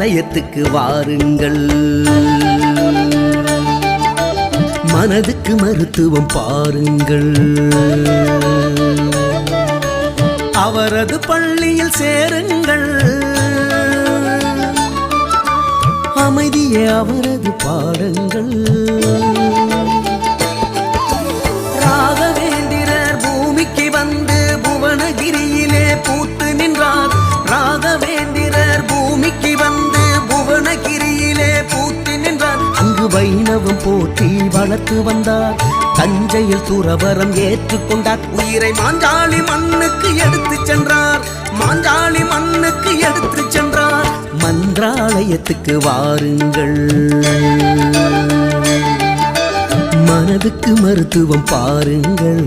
மந்திராலயத்துக்கு வாருங்கள், மனதுக்கு மருத்துவம் பாருங்கள். அவரது பள்ளியில் சேருங்கள், அமைதியே அவரது பாடங்கள். ராகவேந்திரர் பூமிக்கு வந்து புவனகிரியிலே பூத்து நின்றார். ராகவேந்திரர் பூமிக்கு வந்து புவனகிரியிலே பூத்து நின்றார். அங்கு வைணவம் போற்றி வளர்த்து வந்தார். தஞ்சையில் துறவரம் ஏற்றுக்கொண்டார். உயிரை மாஞ்சாலி மண்ணுக்கு எடுத்து சென்றார். மாஞ்சாலி மண்ணுக்கு எடுத்து சென்றார். மந்திராலயத்துக்கு வாருங்கள், மனதுக்கு மருத்துவம் பாருங்கள்.